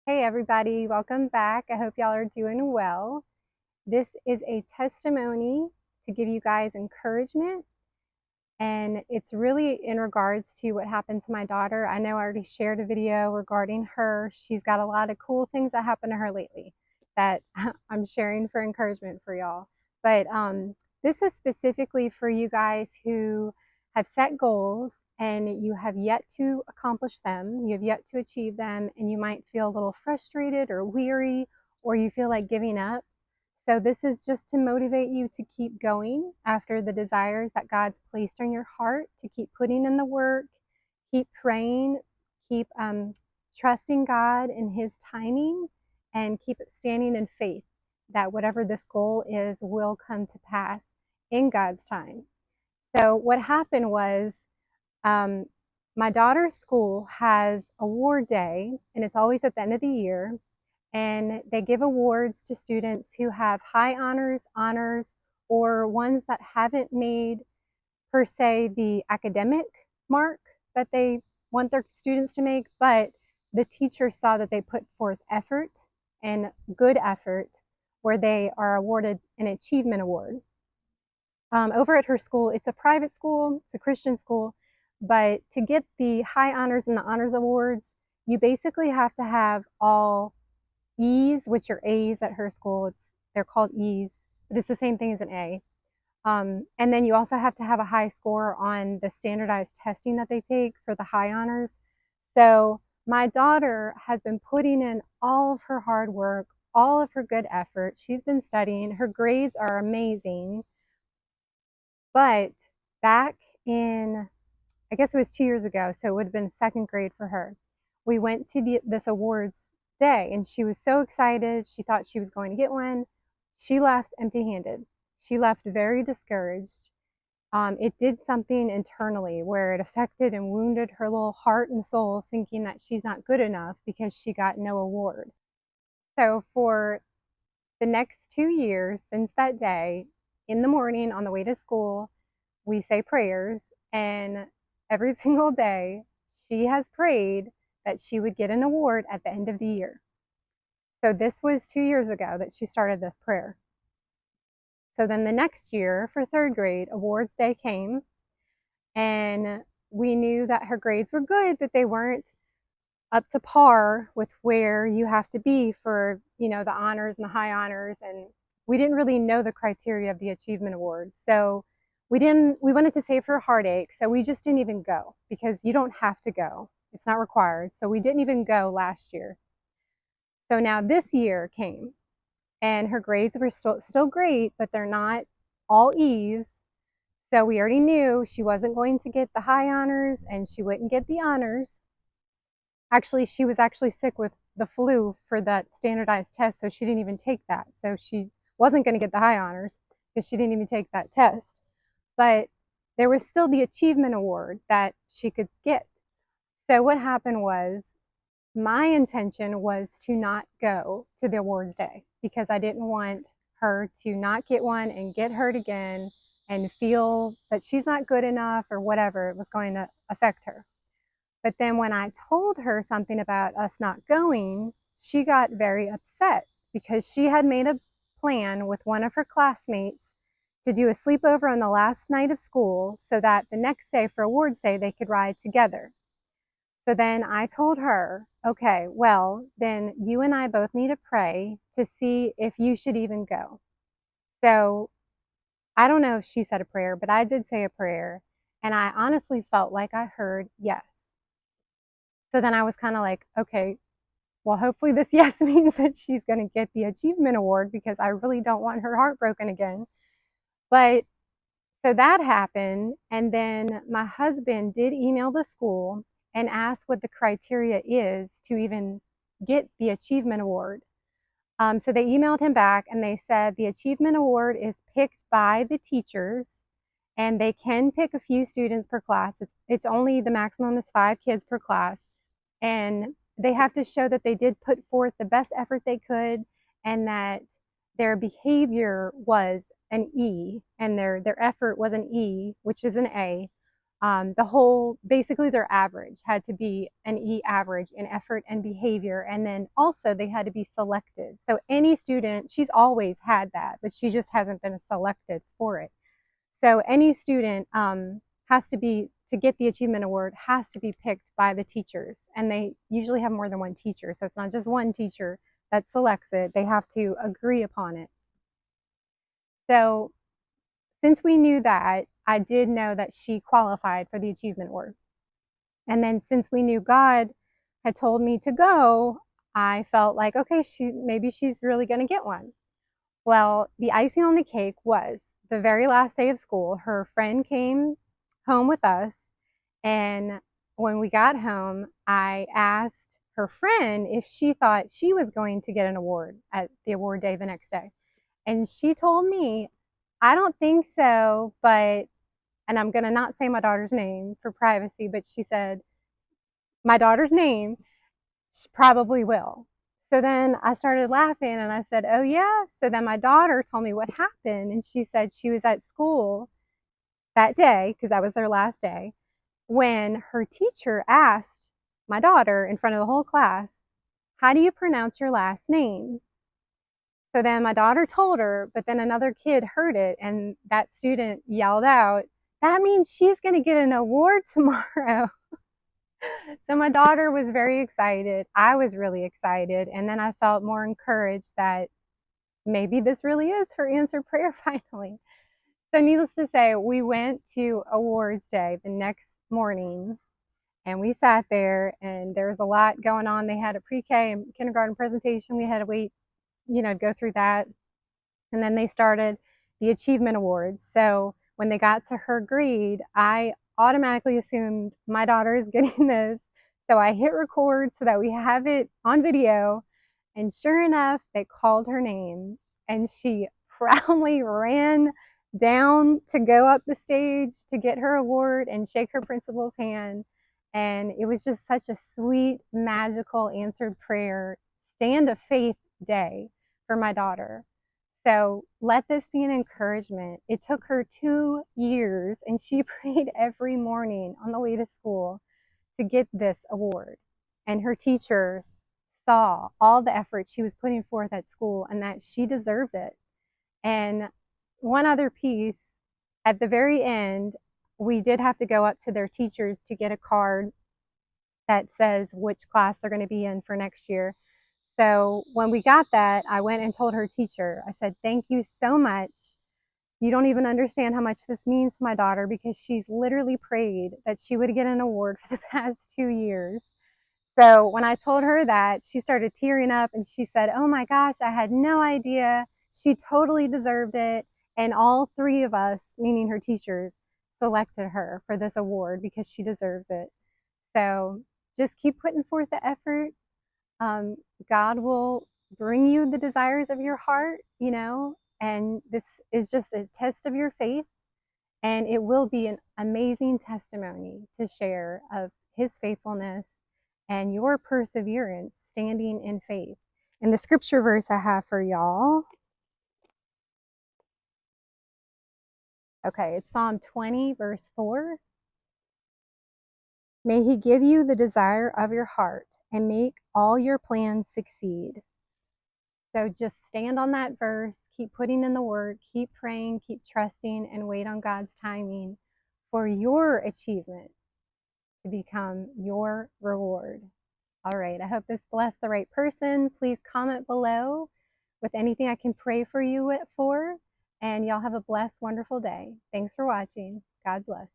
Hey everybody, welcome back. I hope y'all are doing well. This is a testimony to give you guys encouragement, and it's really in regards to what happened to my daughter. I know I already shared a video regarding her. She's got a lot of cool things that happened to her lately that I'm sharing for encouragement for y'all. But this is specifically for you guys who have set goals and you have yet to accomplish them, you have yet to achieve them, and you might feel a little frustrated or weary, or you feel like giving up. So, this is just to motivate you to keep going after the desires that God's placed on your heart, to keep putting in the work, keep praying, keep trusting God in His timing, and keep standing in faith that whatever this goal is will come to pass in God's time. So, what happened was um, my daughter's school has award day, and it's always at the end of the year. And they give awards to students who have high honors, or ones that haven't made, per se, the academic mark that they want their students to make, but the teacher saw that they put forth effort and good effort, where they are awarded an achievement award. Over at her school, it's a private school, it's a Christian school, but to get the high honors and the honors awards, you basically have to have all E's, which are A's at her school. They're called E's, but it's the same thing as an A. And then you also have to have a high score on the standardized testing that they take for the high honors. So my daughter has been putting in all of her hard work, all of her good effort. She's been studying. Her grades are amazing. But back in, I guess it was 2 years ago, so it would have been second grade for her, we went to this awards day, and she was so excited. She thought she was going to get one. She left empty-handed. She left very discouraged. It did something internally where it affected and wounded her little heart and soul, thinking that she's not good enough because she got no award. So for the next 2 years since that day, in the morning on the way to school, we say prayers, and every single day she has prayed that she would get an award at the end of the year. So this was 2 years ago that she started this prayer. So then the next year, for third grade, awards day came, and we knew that her grades were good, but they weren't up to par with where you have to be for, the honors and the high honors. And we didn't really know the criteria of the achievement awards. So we wanted to save her heartache. So we just didn't even go, because you don't have to go. It's not required. So we didn't even go last year. So now this year came, and her grades were still great, but they're not all E's. So we already knew she wasn't going to get the high honors, and she wouldn't get the honors. Actually, she was actually sick with the flu for that standardized test, so she didn't even take that. So she wasn't going to get the high honors because she didn't even take that test. But there was still the achievement award that she could get. So what happened was, my intention was to not go to the awards day, because I didn't want her to not get one and get hurt again and feel that she's not good enough or whatever it was going to affect her. But then when I told her something about us not going, she got very upset, because she had made a plan with one of her classmates to do a sleepover on the last night of school so that the next day for awards day they could ride together. So then I told her, okay, well, then you and I both need to pray to see if you should even go. So I don't know if she said a prayer, but I did say a prayer, and I honestly felt like I heard yes. So then I was kind of like, okay, well, hopefully this yes means that she's going to get the achievement award, because I really don't want her heart broken again. But so that happened. And then my husband did email the school and ask what the criteria is to even get the achievement award. So they emailed him back, and they said the achievement award is picked by the teachers, and they can pick a few students per class. It's only, the maximum is 5 kids per class. And they have to show that they did put forth the best effort they could, and that their behavior was an E, and their effort was an E, which is an A. Basically their average had to be an E average in effort and behavior. And then also they had to be selected. So any student, she's always had that, but she just hasn't been selected for it. So any student has to be, to get the achievement award, has to be picked by the teachers. And they usually have more than one teacher. So it's not just one teacher that selects it. They have to agree upon it. So since we knew that, I did know that she qualified for the achievement award. And then since we knew God had told me to go, I felt like, okay, maybe she's really going to get one. Well, the icing on the cake was the very last day of school. Her friend came home with us, and when we got home, I asked her friend if she thought she was going to get an award at the award day the next day. And she told me, I don't think so, but, and I'm going to not say my daughter's name for privacy, but she said, my daughter's name, she probably will. So then I started laughing and I said, oh yeah. So then my daughter told me what happened. And she said she was at school that day, because that was their last day, when her teacher asked my daughter in front of the whole class, how do you pronounce your last name? So then my daughter told her, but then another kid heard it, and that student yelled out, that means she's going to get an award tomorrow. So my daughter was very excited. I was really excited. And then I felt more encouraged that maybe this really is her answered prayer finally. So needless to say, we went to awards day the next morning, and we sat there, and there was a lot going on. They had a pre-K and kindergarten presentation. We had to wait, go through that. And then they started the achievement awards. So when they got to her grade, I automatically assumed my daughter is getting this. So I hit record so that we have it on video. And sure enough, they called her name, and she proudly ran down to go up the stage to get her award and shake her principal's hand. And it was just such a sweet, magical answered prayer, stand of faith day for my daughter. So let this be an encouragement. It took her 2 years, and she prayed every morning on the way to school to get this award. And her teacher saw all the effort she was putting forth at school and that she deserved it. And one other piece, at the very end, we did have to go up to their teachers to get a card that says which class they're going to be in for next year. So when we got that, I went and told her teacher, I said, thank you so much. You don't even understand how much this means to my daughter, because she's literally prayed that she would get an award for the past 2 years. So when I told her that, she started tearing up and she said, oh my gosh, I had no idea. She totally deserved it. And all 3 of us, meaning her teachers, selected her for this award because she deserves it. So just keep putting forth the effort. God will bring you the desires of your heart, and this is just a test of your faith, and it will be an amazing testimony to share of His faithfulness and your perseverance standing in faith. And the scripture verse I have for y'all, okay, it's Psalm 20, verse 4. May He give you the desire of your heart and make all your plans succeed. So just stand on that verse, keep putting in the work, keep praying, keep trusting, and wait on God's timing for your achievement to become your reward. All right, I hope this blessed the right person. Please comment below with anything I can pray for you for, and y'all have a blessed, wonderful day. Thanks for watching. God bless.